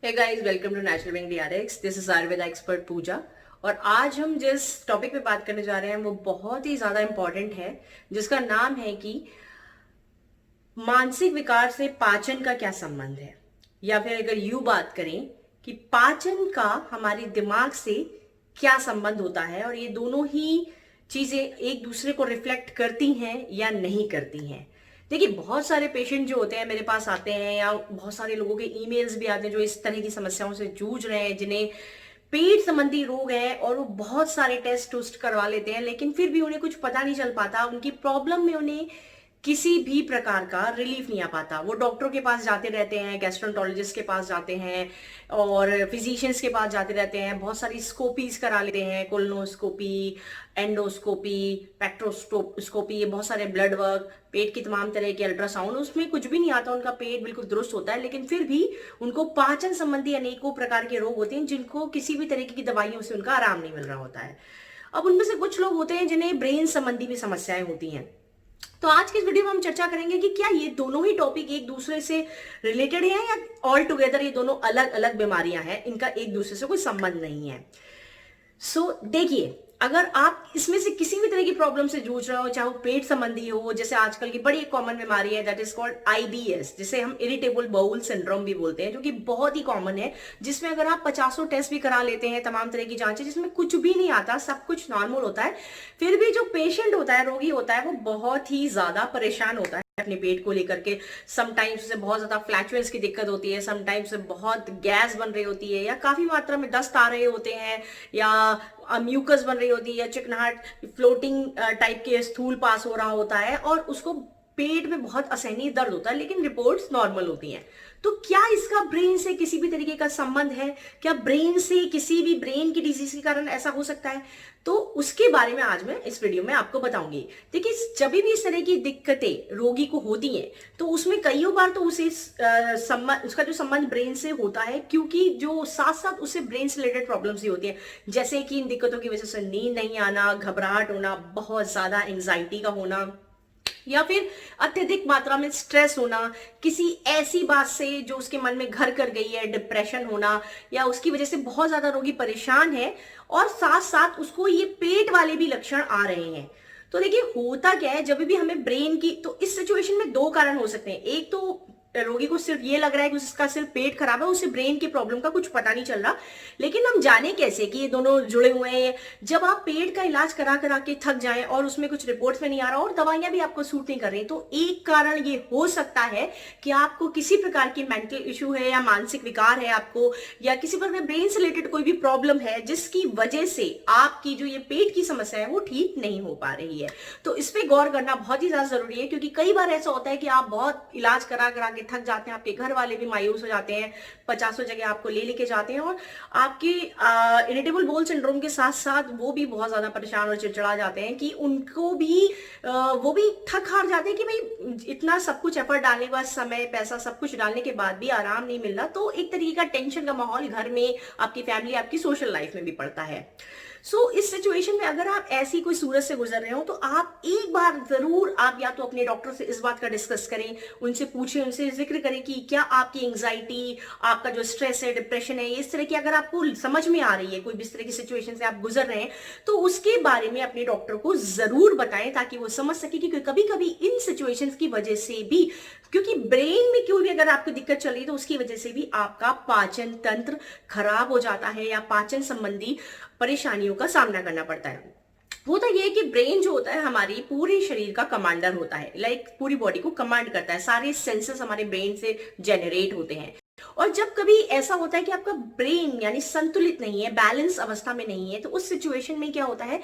Hey guys, welcome to Natural Wing DRX. This is Ayurveda expert पूजा। और आज हम जिस टॉपिक पे बात करने जा रहे हैं वो बहुत ही ज्यादा इंपॉर्टेंट है, जिसका नाम है कि मानसिक विकार से पाचन का क्या संबंध है। या फिर अगर यूं बात करें कि पाचन का हमारे दिमाग से क्या संबंध होता है और ये दोनों ही चीजें एक दूसरे को रिफ्लेक्ट करती हैं या नहीं करती हैं। देखिए, बहुत सारे पेशेंट जो होते हैं मेरे पास आते हैं, या बहुत सारे लोगों के ईमेल्स भी आते हैं जो इस तरह की समस्याओं से जूझ रहे हैं, जिन्हें पेट संबंधी रोग है और वो बहुत सारे टेस्ट टूस्ट करवा लेते हैं, लेकिन फिर भी उन्हें कुछ पता नहीं चल पाता। उनकी प्रॉब्लम में उन्हें किसी भी प्रकार का रिलीफ नहीं आ पाता। वो डॉक्टरों के पास जाते रहते हैं, गैस्ट्रोंटोलॉजिस्ट के पास जाते हैं और फिजिशियंस के पास जाते रहते हैं, बहुत सारी स्कोपीज करा लेते हैं, कोलोनोस्कोपी, एंडोस्कोपी, पेक्ट्रोस्कोपी, ये बहुत सारे ब्लड वर्क, पेट की तमाम तरह के अल्ट्रासाउंड, उसमें कुछ भी नहीं आता। उनका पेट बिल्कुल दुरुस्त होता है, लेकिन फिर भी उनको पाचन संबंधी अनेकों प्रकार के रोग होते हैं जिनको किसी भी तरीके की दवाइयों से उनका आराम नहीं मिल रहा होता है। अब उनमें से कुछ लोग होते हैं जिन्हें ब्रेन संबंधी भी समस्याएं होती हैं। तो आज की इस वीडियो में हम चर्चा करेंगे कि क्या ये दोनों ही टॉपिक एक दूसरे से रिलेटेड हैं या ऑल टुगेदर ये दोनों अलग अलग बीमारियां हैं, इनका एक दूसरे से कोई संबंध नहीं है। देखिए, अगर आप इसमें से किसी भी तरह की प्रॉब्लम से जूझ रहे हो, चाहे वो पेट संबंधी हो, जैसे आजकल की बड़ी कॉमन बीमारी है दैट इज कॉल्ड आईबीएस, जिसे हम इरिटेबल बाउल सिंड्रोम भी बोलते हैं, जो कि बहुत ही कॉमन है, जिसमें अगर आप 50 टेस्ट भी करा लेते हैं, तमाम तरह की जांचें, जिसमें कुछ भी नहीं आता, सब कुछ नॉर्मल होता है, फिर भी जो पेशेंट होता है, रोगी होता है, वो बहुत ही ज्यादा परेशान होता है अपने पेट को लेकर के। समटाइम्स उसे बहुत ज्यादा फ्लैचुलेंस की दिक्कत होती है, समटाइम्स बहुत गैस बन रही होती है, या काफी मात्रा में दस्त आ रहे होते हैं, या म्यूकस बन रही होती है, या चिकनाहट, फ्लोटिंग टाइप के स्थूल पास हो रहा होता है, और उसको पेट में बहुत असहनीय दर्द होता है, लेकिन रिपोर्ट्स नॉर्मल होती हैं। तो क्या इसका ब्रेन से किसी भी तरीके का संबंध है? क्या ब्रेन से किसी भी ब्रेन की डिजीज के कारण ऐसा हो सकता है? तो उसके बारे में आज मैं इस वीडियो में आपको बताऊंगी। देखिए, जब भी इस तरह की दिक्कतें रोगी को होती हैं, तो उसमें कई बार तो उसे उसका जो संबंध ब्रेन से होता है, क्योंकि जो साथ साथ उससे ब्रेन से रिलेटेड प्रॉब्लम्स भी होती हैं, जैसे कि इन दिक्कतों की वजह से नींद नहीं आना, घबराहट होना, बहुत ज्यादा एंजाइटी का होना, या फिर अत्यधिक मात्रा में स्ट्रेस होना, किसी ऐसी बात से जो उसके मन में घर कर गई है, डिप्रेशन होना, या उसकी वजह से बहुत ज्यादा रोगी परेशान है और साथ साथ उसको ये पेट वाले भी लक्षण आ रहे हैं। तो देखिए, होता क्या है, जब भी हमें ब्रेन की, तो इस सिचुएशन में दो कारण हो सकते हैं। एक तो रोगी को सिर्फ ये लग रहा है कि उसका सिर्फ पेट खराब है, उसे ब्रेन की प्रॉब्लम का कुछ पता नहीं चल रहा, लेकिन हम जाने कैसे कि ये दोनों जुड़े हुए हैं? जब आप पेट का इलाज करा करा के थक जाएं और उसमें कुछ रिपोर्ट्स में नहीं आ रहा और दवाइयां भी आपको सूट नहीं कर रही, तो एक कारण ये हो सकता है कि आपको किसी प्रकार की मेंटल इश्यू है, या मानसिक विकार है आपको, या किसी प्रकार ब्रेन से रिलेटेड कोई भी प्रॉब्लम है, जिसकी वजह से आपकी जो ये पेट की समस्या है वो ठीक नहीं हो पा रही है। तो इस पे गौर करना बहुत ही ज्यादा जरूरी है, क्योंकि कई बार ऐसा होता है कि आप बहुत इलाज करा करा के थक जाते हैं, आपके घर वाले भी मायूस हो जाते हैं, 50 जगह आपको ले लेके जाते हैं, और आपके इरिटेबल बाउल सिंड्रोम के साथ साथ वो भी बहुत ज्यादा परेशान और चिड़चिड़ा जाते हैं कि उनको भी वो भी थक हार जाते हैं कि भाई इतना सब कुछ एफर्ट डालने के बाद, समय पैसा सब कुछ डालने के बाद भी आराम नहीं मिल रहा। तो एक तरीके का टेंशन का माहौल घर में, आपकी फैमिली, आपकी सोशल लाइफ में भी पड़ता है। इस सिचुएशन में अगर आप ऐसी कोई सूरत से गुजर रहे हो, तो आप एक बार जरूर, आप या तो अपने डॉक्टर से इस बात का डिस्कस करें, उनसे पूछें, उनसे जिक्र करें कि क्या आपकी एंजाइटी, आपका जो स्ट्रेस है, डिप्रेशन है, इस तरह की अगर आपको समझ में आ रही है, कोई भी इस तरह की सिचुएशन से आप गुजर रहे हैं, तो उसके बारे में अपने डॉक्टर को जरूर बताएं, ताकि वो समझ सके कि कभी कभी इन सिचुएशंस की वजह से भी, क्योंकि ब्रेन में क्यों भी अगर आपको दिक्कत चल रही है, तो उसकी वजह से भी आपका पाचन तंत्र खराब हो जाता है, या पाचन संबंधी परेशानियों का सामना करना पड़ता है। होता यह है कि ब्रेन जो होता है हमारी पूरे शरीर का कमांडर होता है, पूरी बॉडी को कमांड करता है, सारे सेंसेस हमारे ब्रेन से जेनरेट होते हैं। और जब कभी ऐसा होता है कि आपका ब्रेन यानी संतुलित नहीं है, बैलेंस अवस्था में नहीं है, तो उस सिचुएशन में क्या होता है,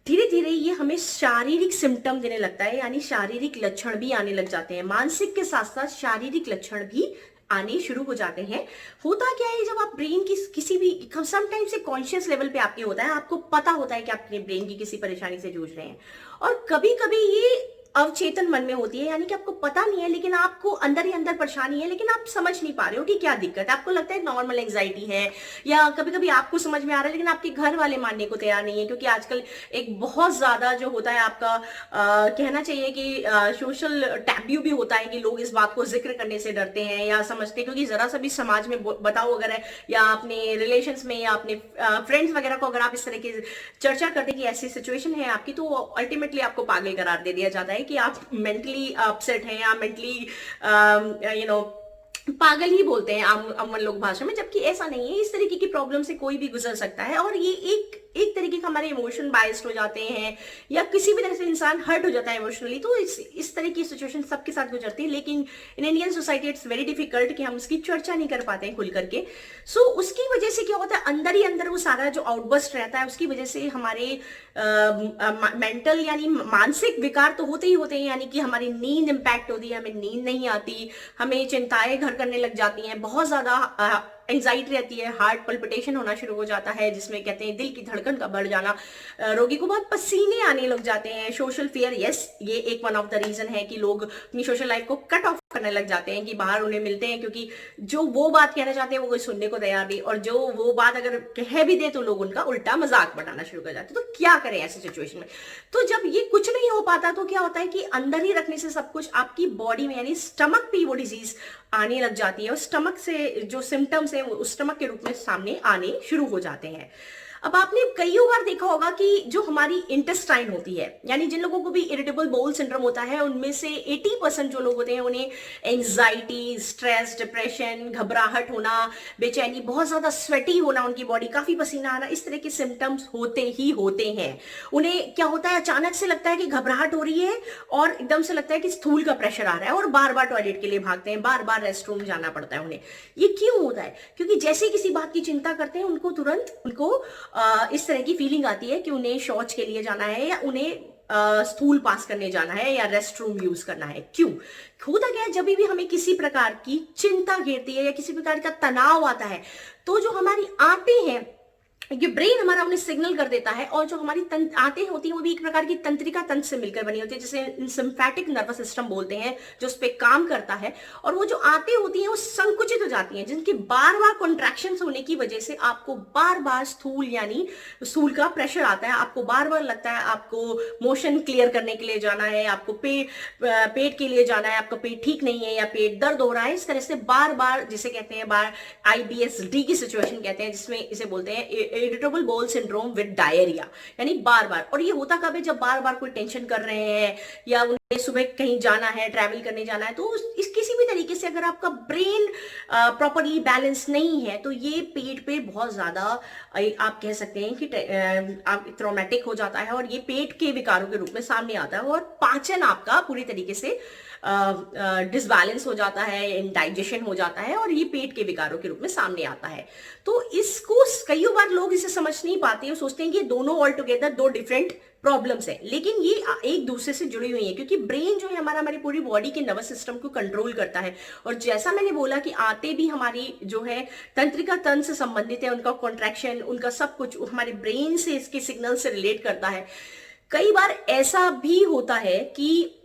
धीरे धीरे ये हमें शारीरिक सिम्टम देने लगता है, यानी शारीरिक लक्षण भी आने लग जाते हैं। मानसिक के साथ साथ शारीरिक लक्षण भी आने शुरू हो जाते हैं। होता क्या है, जब आप ब्रेन की किसी भी, समटाइम्स से कॉन्शियस लेवल पे आपके होता है, आपको पता होता है कि आप अपने ब्रेन की किसी परेशानी से जूझ रहे हैं, और कभी कभी ये अवचेतन मन में होती है, यानी कि आपको पता नहीं है लेकिन आपको अंदर ही अंदर परेशानी है, लेकिन आप समझ नहीं पा रहे हो कि क्या दिक्कत है। आपको लगता है नॉर्मल एंग्जाइटी है, या कभी कभी आपको समझ में आ रहा है लेकिन आपके घर वाले मानने को तैयार नहीं है, क्योंकि आजकल एक बहुत ज्यादा जो होता है आपका कहना चाहिए कि सोशल टैब्यू भी होता है कि लोग इस बात को जिक्र करने से डरते हैं या समझते हैं, क्योंकि जरा सा भी समाज में बताओ अगर है, या अपने रिलेशंस में या अपने फ्रेंड्स वगैरह को अगर आप इस तरह की चर्चा करते कि ऐसी सिचुएशन है आपकी, तो अल्टीमेटली आपको पागल करार दे दिया जाता है कि आप मेंटली अपसेट हैं या मेंटली पागल ही बोलते हैं आम लोग भाषा में, जबकि ऐसा नहीं है। इस तरीके की प्रॉब्लम से कोई भी गुजर सकता है, और ये एक तरीके का हमारे इमोशन बाइस्ड हो जाते हैं, या किसी भी तरह से इंसान हर्ट हो जाता है इमोशनली, तो इस तरह की सिचुएशन सबके साथ गुजरती है। लेकिन in Indian society it's very difficult कि हम उसकी चर्चा नहीं कर पाते हैं खुल करके। सो उसकी वजह से क्या होता है, अंदर ही अंदर वो सारा जो आउटबर्स्ट रहता है, उसकी वजह से हमारे मेंटल यानी मानसिक विकार तो होते ही होते हैं, यानी कि हमारी नींद इंपैक्ट होती है, हमें नींद नहीं आती, हमें चिंताएं घर करने लग जाती हैं, बहुत ज्यादा एंजाइटी रहती है, हार्ट पल्पिटेशन होना शुरू हो जाता है, जिसमें कहते हैं दिल की धड़कन का बढ़ जाना, रोगी को बहुत पसीने आने लग जाते हैं, सोशल फियर, यस ये एक वन ऑफ द रीजन है कि लोग अपनी सोशल लाइफ को कट ऑफ करने लग जाते हैं, कि बाहर उन्हें मिलते हैं, क्योंकि जो वो बात कहना चाहते हैं वो कोई सुनने को तैयार नहीं, और जो वो बात अगर कह भी दे तो लोग उनका उल्टा मजाक बनाना शुरू कर जाते हैं। तो क्या करें ऐसी सिचुएशन में? तो जब ये कुछ नहीं हो पाता तो क्या होता है कि अंदर ही रखने से सब कुछ आपकी बॉडी में यानी स्टमक पे वो डिजीज आने लग जाती है, और स्टमक से जो सिम्टम्स है वो स्टमक के रूप में सामने आने शुरू हो जाते हैं। अब आपने कई बार देखा होगा कि जो हमारी इंटेस्टाइन होती है, यानी जिन लोगों को भी इरिटेबल बाउल सिंड्रोम होता है, उनमें से 80% जो लोग होते हैं उन्हें एंजाइटी, स्ट्रेस, डिप्रेशन, घबराहट होना, बेचैनी, बहुत ज्यादा स्वेटी होना, उनकी बॉडी काफी पसीना आना, इस तरह के सिम्टम्स होते ही होते हैं। उन्हें क्या होता है, अचानक से लगता है कि घबराहट हो रही है और एकदम से लगता है कि स्थूल का प्रेशर आ रहा है, और बार बार टॉयलेट के लिए भागते हैं, बार बार रेस्टरूम जाना पड़ता है उन्हें। ये क्यों होता है? क्योंकि जैसे किसी बात की चिंता करते हैं उनको तुरंत इस तरह की फीलिंग आती है कि उन्हें शौच के लिए जाना है, या उन्हें स्थूल पास करने जाना है, या रेस्ट रूम यूज करना है। क्यों होता क्या है, जब भी हमें किसी प्रकार की चिंता घेरती है या किसी प्रकार का तनाव आता है, तो जो हमारी आंतें हैं, ये ब्रेन हमारा उन्हें सिग्नल कर देता है, और जो हमारी आंतें होती हैं वो भी एक प्रकार की तंत्रिका तंत्र से मिलकर बनी होती है, जिसे सिम्फैटिक नर्वस सिस्टम बोलते हैं, जो उस पर काम करता है। और वो जो आंतें होती हैं वो संकुचित हो जाती हैं, जिनकी बार बार कॉन्ट्रैक्शन होने की वजह से आपको बार बार स्थूल यानी स्थूल का प्रेशर आता है, आपको बार बार लगता है आपको मोशन क्लियर करने के लिए जाना है, आपको पेट के लिए जाना है, आपका पेट ठीक नहीं है या पेट दर्द हो रहा है, इस तरह से बार बार, जिसे कहते हैं बार IBS-D की सिचुएशन कहते हैं, जिसमें इसे बोलते हैं irritable bowel syndrome with diarrhoea, यानी बार बार। और ये होता कब है, जब बार बार कोई टेंशन कर रहे हैं या उन्हें सुबह कहीं जाना है, ट्रैवल करने जाना है, तो इस किसी भी तरीके से अगर आपका ब्रेन प्रॉपरली बैलेंस नहीं है, तो ये पेट पे बहुत ज्यादा आप कह सकते हैं कि आप ट्रॉमेटिक हो जाता है, और ये पेट के विकारों के रूप में सामने आता है, और पाचन आपका पूरी तरीके से डिसबैलेंस हो जाता है, इंडाइजेशन हो जाता है, और ये पेट के विकारों के रूप में सामने आता है। तो इसको कई बार लोग इसे समझ नहीं पाते और सोचते हैं कि दोनों ऑल टुगेदर दो डिफरेंट प्रॉब्लम्स है, लेकिन ये एक दूसरे से जुड़ी हुई है, क्योंकि ब्रेन जो है हमारी पूरी बॉडी के नर्वस सिस्टम को कंट्रोल करता है। और जैसा मैंने बोला कि आंतें भी हमारी जो है तंत्रिका तंत्र से संबंधित है, उनका कॉन्ट्रैक्शन, उनका सब कुछ हमारे ब्रेन से इसके सिग्नल से रिलेट करता है। कई बार ऐसा भी होता है कि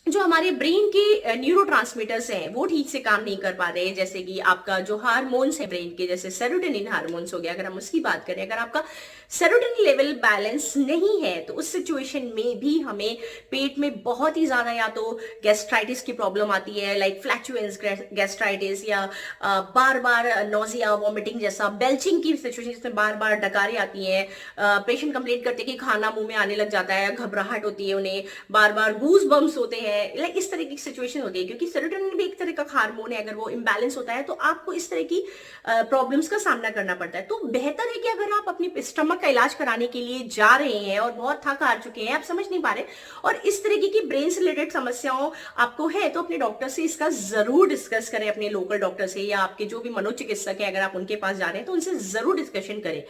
जो हमारे ब्रेन के न्यूरोट्रांसमीटर्स हैं वो ठीक से काम नहीं कर पा रहे, जैसे कि आपका जो हार्मोन्स है ब्रेन के, जैसे सेरोटोनिन हार्मोन्स हो गया, अगर हम उसकी बात करें, अगर आपका सेरोटोनिन लेवल बैलेंस नहीं है, तो उस सिचुएशन में भी हमें पेट में बहुत ही ज्यादा या तो गैस्ट्राइटिस की प्रॉब्लम आती है, लाइक फ्लैचुलेंस गैस्ट्राइटिस, या बार बार नोजिया, वॉमिटिंग जैसा, बेल्चिंग की सिचुएशन जिसमें बार बार डकारें आती हैं, पेशेंट कंप्लेंट करते हैं कि खाना मुंह में आने लग जाता है, घबराहट होती है उन्हें, बार बार गूज बम्स होते हैं, लाइक इस तरह की सिचुएशन होती है, क्योंकि सेरोटोनिन भी एक तरह का हार्मोन है, अगर वो इम्बैलेंस होता है तो आपको इस तरह की प्रॉब्लम्स का सामना करना पड़ता है। तो बेहतर है कि अगर आप अपने स्टमक का इलाज कराने के लिए जा रहे हैं और बहुत थक हार चुके हैं, आप समझ नहीं पा रहे, और इस तरीके की ब्रेन से रिलेटेड समस्याओं आपको है, तो अपने डॉक्टर से इसका जरूर डिस्कस करें, अपने लोकल डॉक्टर से, या आपके जो भी मनोचिकित्सक है अगर आप उनके पास जा रहे हैं तो उनसे जरूर डिस्कशन करें।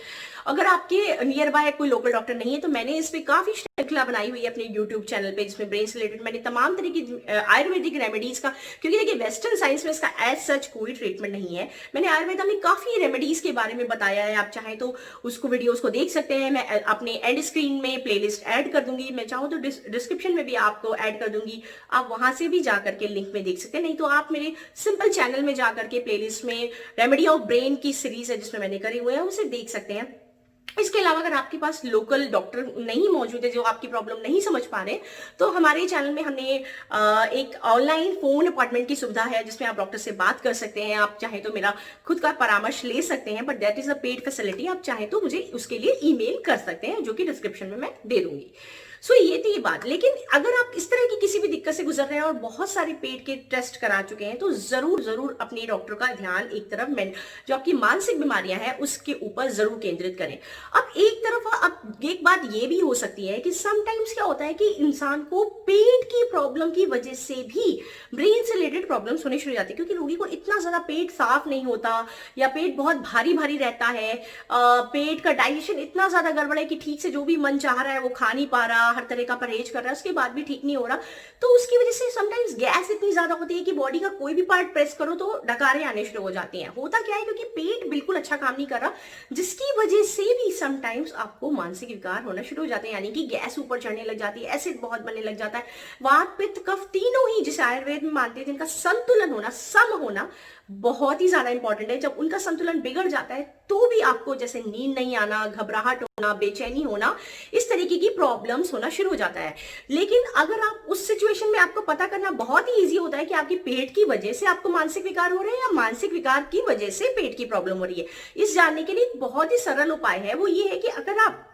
अगर आपके नियर बाय कोई लोकल डॉक्टर नहीं है, तो मैंने इस पे काफी श्रृंखला बनाई हुई है अपने यूट्यूब चैनल पे, जिसमें ब्रेन से रिलेटेड मैंने तमाम तमाम तरह की आयुर्वेदिक रेमेडीज का, क्योंकि देखिए वेस्टर्न साइंस में इसका एज सच कोई ट्रीटमेंट नहीं है। मैंने आयुर्वेदा में काफी रेमेडीज के बारे में बताया है, आप चाहें तो उसको वीडियोस को देख सकते हैं। मैं अपने एंड स्क्रीन में प्लेलिस्ट ऐड कर दूंगी, मैं चाहूँ तो डिस्क्रिप्शन में भी आपको ऐड कर दूंगी, आप वहां से भी जाकर के लिंक में देख सकते हैं। नहीं तो आप मेरे सिंपल चैनल में जाकर के प्लेलिस्ट में रेमेडी ऑफ ब्रेन की सीरीज है जिसमें मैंने करे हुए हैं, उसे देख सकते हैं। इसके अलावा अगर आपके पास लोकल डॉक्टर नहीं मौजूद है, जो आपकी प्रॉब्लम नहीं समझ पा रहे, तो हमारे चैनल में हमने एक ऑनलाइन फोन अपॉइंटमेंट की सुविधा है जिसमें आप डॉक्टर से बात कर सकते हैं। आप चाहे तो मेरा खुद का परामर्श ले सकते हैं, but that is a paid facility. आप चाहे तो मुझे उसके लिए ईमेल कर सकते हैं, जो कि डिस्क्रिप्शन में मैं दे दूंगी। सो ये थी ये बात। लेकिन अगर आप इस तरह की किसी भी दिक्कत से गुजर रहे हैं और बहुत सारे पेट के टेस्ट करा चुके हैं, तो जरूर जरूर अपने डॉक्टर का ध्यान एक तरफ जो आपकी मानसिक बीमारियां हैं उसके ऊपर जरूर केंद्रित करें। अब एक तरफ अब एक बात ये भी हो सकती है कि समटाइम्स क्या होता है कि इंसान को पेट की प्रॉब्लम की वजह से भी ब्रेन से रिलेटेड प्रॉब्लम्स होने शुरू हो जाती है, क्योंकि रोगी को इतना ज्यादा पेट साफ नहीं होता या पेट बहुत भारी भारी रहता है, पेट का डाइजेशन इतना ज्यादा गड़बड़ है कि ठीक से जो भी मन चाह रहा है वो खा नहीं पा रहा, हर तरह का परहेज कर रहा है, उसके बाद भी ठीक नहीं हो रहा। तो उसकी वजह से समटाइम्स गैस इतनी ज्यादा होती है कि बॉडी का कोई भी पार्ट प्रेस करो तो डकारें आने शुरू हो जाती हैं। होता क्या है, क्योंकि पेट बिल्कुल अच्छा काम नहीं कर रहा, जिसकी वजह से भी समटाइम्स आपको मानसिक विकार होना शुरू हो जाते हैं, यानी कि गैस ऊपर चढ़ने लग जाती है, एसिड बहुत बनने लग जाता है। वात पित्त कफ तीनों ही जिसे आयुर्वेद में मानते हैं जिनका संतुलन होना, सम होना बहुत ही ज्यादा इंपॉर्टेंट है। जब उनका संतुलन बिगड़ जाता है तो भी आपको जैसे नींद नहीं आना, घबराहट होना, बेचैनी होना, इस तरीके की प्रॉब्लम्स होना शुरू हो जाता है। लेकिन अगर आप उस सिचुएशन में, आपको पता करना बहुत ही इजी होता है कि आपकी पेट की वजह से आपको मानसिक विकार हो रहे हैं या मानसिक विकार की वजह से पेट की प्रॉब्लम हो रही है। इस जानने के लिए एक बहुत ही सरल उपाय है, वो ये है कि अगर आप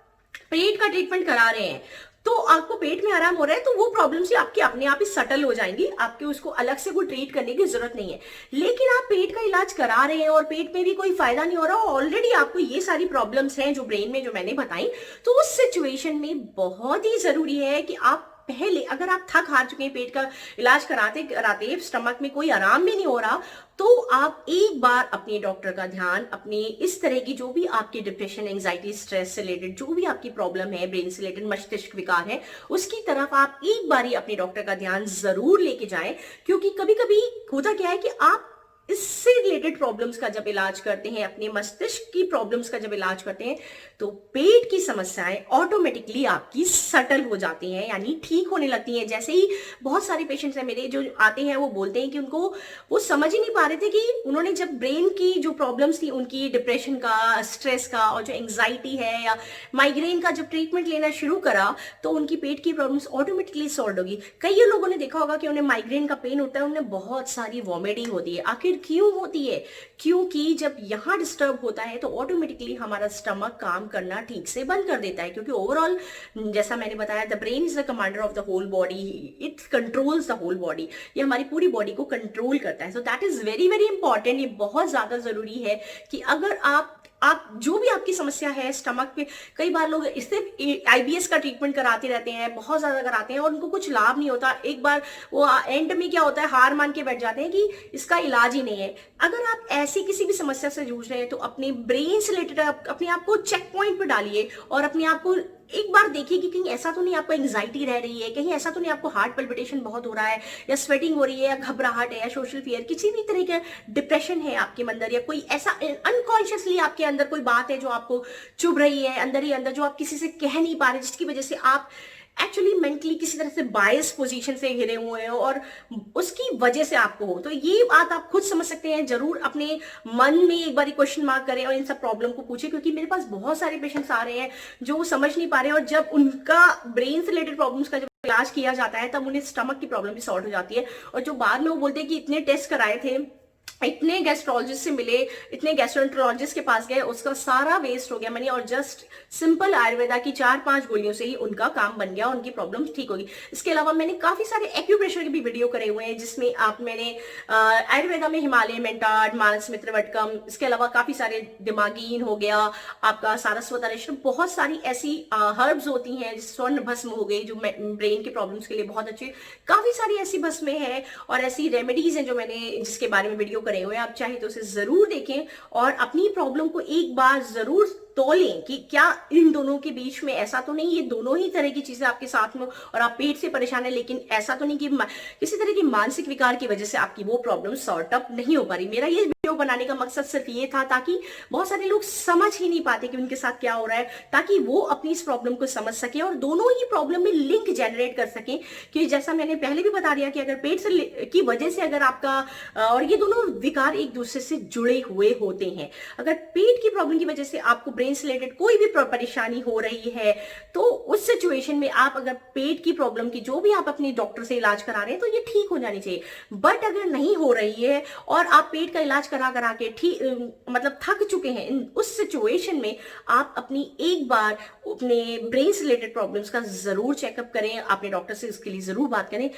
पेट का ट्रीटमेंट करा रहे हैं तो आपको पेट में आराम हो रहा है, तो वो प्रॉब्लम्स आपकी अपने आप ही सटल हो जाएंगी, आपके उसको अलग से कोई ट्रीट करने की जरूरत नहीं है। लेकिन आप पेट का इलाज करा रहे हैं और पेट में भी कोई फायदा नहीं हो रहा, ऑलरेडी आपको ये सारी प्रॉब्लम्स हैं जो ब्रेन में जो मैंने बताई, तो उस सिचुएशन में बहुत ही जरूरी है कि आप पहले, अगर आप थक हार चुके हैं, पेट का इलाज कराते कराते स्टमक में कोई आराम भी नहीं हो रहा, तो आप एक बार अपने डॉक्टर का ध्यान अपने इस तरह की जो भी आपकी डिप्रेशन, एंजाइटी, स्ट्रेस से रिलेटेड जो भी आपकी प्रॉब्लम है, ब्रेन से रिलेटेड मस्तिष्क विकार है, उसकी तरफ आप एक बार ही अपने डॉक्टर का ध्यान जरूर लेके जाएं। क्योंकि कभी कभी होता क्या है कि आप इससे रिलेटेड प्रॉब्लम्स का जब इलाज करते हैं, अपने मस्तिष्क की प्रॉब्लम्स का जब इलाज करते हैं, तो पेट की समस्याएं ऑटोमेटिकली आपकी सटल हो जाती हैं, यानी ठीक होने लगती हैं। जैसे ही बहुत सारे पेशेंट्स हैं मेरे जो आते हैं, वो बोलते हैं कि उनको वो समझ ही नहीं पा रहे थे कि उन्होंने जब ब्रेन की जो प्रॉब्लम्स थी, उनकी डिप्रेशन का, स्ट्रेस का और जो एंग्जाइटी है या माइग्रेन का जब ट्रीटमेंट लेना शुरू करा, तो उनकी पेट की प्रॉब्लम्स ऑटोमेटिकली सॉल्व होगी। कई लोगों ने देखा होगा कि उन्हें माइग्रेन का पेन होता है, उन्हें बहुत सारी वॉमिटिंग होती है। आखिर क्यों होती है? क्योंकि जब यहां डिस्टर्ब होता है तो ऑटोमेटिकली हमारा स्टमक काम करना ठीक से बंद कर देता है, क्योंकि ओवरऑल जैसा मैंने बताया, the brain is the commander of the whole body, it controls the whole body, ये हमारी पूरी बॉडी को कंट्रोल करता है। So that is very very important. ये बहुत ज्यादा जरूरी है कि अगर आप जो भी आपकी समस्या है स्टमक पे, कई बार लोग इससे आईबीएस का ट्रीटमेंट कराते रहते हैं, बहुत ज्यादा कराते हैं और उनको कुछ लाभ नहीं होता। एक बार वो एंड में क्या होता है, हार मान के बैठ जाते हैं कि इसका इलाज ही नहीं है। अगर आप ऐसी किसी भी समस्या से जूझ रहे हैं तो अपने ब्रेन से रिलेटेड अपने आप को चेक पॉइंट पे डालिए और अपने आप को एक बार देखिए कि कहीं ऐसा तो नहीं आपको एंग्जाइटी रह रही है, कहीं ऐसा तो नहीं आपको हार्ट पल्पिटेशन बहुत हो रहा है, या स्वेटिंग हो रही है, या घबराहट है, या सोशल फियर, किसी भी तरह का डिप्रेशन है आपके अंदर, या कोई ऐसा अनकॉन्शियसली आपके अंदर कोई बात है जो आपको चुभ रही है अंदर ही अंदर, जो आप किसी से कह नहीं पा रहे, जिसकी वजह से आप एक्चुअली मेंटली किसी तरह से बायस पोजीशन से घिरे हुए हो और उसकी वजह से आपको हो, तो ये बात आप खुद समझ सकते हैं। जरूर अपने मन में एक बार क्वेश्चन मार्क करें और इन सब प्रॉब्लम को पूछें, क्योंकि मेरे पास बहुत सारे पेशेंट्स आ रहे हैं जो समझ नहीं पा रहे हैं, और जब उनका ब्रेन से रिलेटेड प्रॉब्लम्स का जब इलाज किया जाता है तब उन्हें स्टमक की प्रॉब्लम भी सॉल्व हो जाती है। और जो बाद में वो बोलते हैं कि इतने टेस्ट कराए थे, इतने गैस्ट्रोलॉजिस्ट से मिले, इतने गैस्ट्रोएंटरोलॉजिस्ट के पास गए, उसका सारा वेस्ट हो गया मनी, और जस्ट सिंपल आयुर्वेदा की 4-5 गोलियों से ही उनका काम बन गया, उनकी प्रॉब्लम ठीक होगी। इसके अलावा मैंने काफी सारे एक्यूप्रेशर के भी वीडियो करे हुए हैं, जिसमें मैंने आयुर्वेदा में हिमालय मेंटाड, मानस मित्र वटकम, इसके अलावा काफी सारे दिमागीन हो गया, आपका सारस्वत अरेशम, बहुत सारी ऐसी हर्ब्स होती हैं, स्वर्ण भस्म हो गई जो ब्रेन के प्रॉब्लम्स के लिए बहुत अच्छी, काफी सारी ऐसी भस्में हैं और ऐसी रेमेडीज हैं जो मैंने जिसके बारे में वीडियो करे हुए हैं। आप चाहे तो उसे जरूर देखें और अपनी प्रॉब्लम को एक बार जरूर तौलें कि क्या इन दोनों के बीच में ऐसा तो नहीं, ये दोनों ही तरह की चीजें आपके साथ में और आप पेट से परेशान है, लेकिन ऐसा तो नहीं कि किसी तरह की मानसिक विकार की वजह से आपकी वो प्रॉब्लम सॉर्ट अप नहीं हो पा रही। मेरा ये वीडियो बनाने का मकसद सिर्फ ये था ताकि बहुत सारे लोग समझ ही नहीं पाते कि उनके साथ क्या हो रहा है, ताकि वो अपनी इस प्रॉब्लम को समझ सके और दोनों ही प्रॉब्लम में लिंक जनरेट कर सकें। कि जैसा मैंने पहले भी बता दिया कि अगर पेट से की वजह से अगर आपका और ये दोनों विकार एक दूसरे से जुड़े हुए होते हैं। अगर पेट की प्रॉब्लम की वजह से आपको ब्रेन से रिलेटेड कोई भी परेशानी हो रही है तो उस सिचुएशन में आप अगर पेट की प्रॉब्लम की जो भी आप अपने डॉक्टर से इलाज करा रहे हैं तो ये ठीक हो जानी चाहिए। बट अगर नहीं हो रही है और आप पेट का इलाज करा करा के ठीक मतलब थक चुके हैं, उस सिचुएशन में आप अपनी एक बार अपने ब्रेन से रिलेटेड प्रॉब्लम्स का जरूर चेकअप करें, अपने डॉक्टर से इसके लिए जरूर बात करें।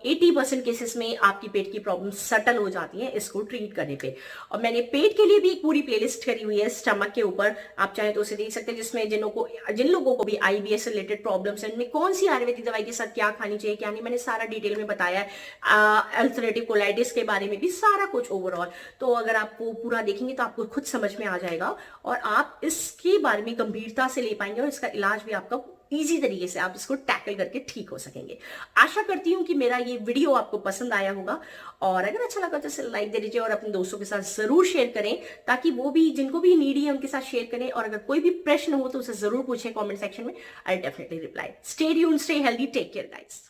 80% केसेस में आपकी पेट की प्रॉब्लम सटल हो जाती है इसको ट्रीट करने पे। और मैंने पेट के लिए भी एक पूरी प्लेलिस्ट करी हुई है स्टमक के ऊपर, आप चाहे तो उसे देख सकते हैं, जिसमें जिन लोगों को भी आईबीएस रिलेटेड प्रॉब्लम्स है उनमें कौन सी आयुर्वेदिक दवाई के साथ क्या खानी चाहिए क्या नहीं, मैंने सारा डिटेल में बताया है। अल्सरेटिव कोलाइटिस के बारे में भी सारा कुछ ओवरऑल। तो अगर आप वो पूरा देखेंगे तो आपको खुद समझ में आ जाएगा और आप इसके बारे में गंभीरता से ले पाएंगे और इसका इलाज भी आपका इजी तरीके से आप इसको टैकल करके ठीक हो सकेंगे। आशा करती हूं कि मेरा ये वीडियो आपको पसंद आया होगा और अगर अच्छा लगा तो इसे लाइक दे दीजिए और अपने दोस्तों के साथ जरूर शेयर करें ताकि वो भी जिनको भी नीडी है उनके साथ शेयर करें। और अगर कोई भी प्रश्न हो तो उसे जरूर पूछें कमेंट सेक्शन में, I definitely reply. Stay tuned, stay healthy, take care guys.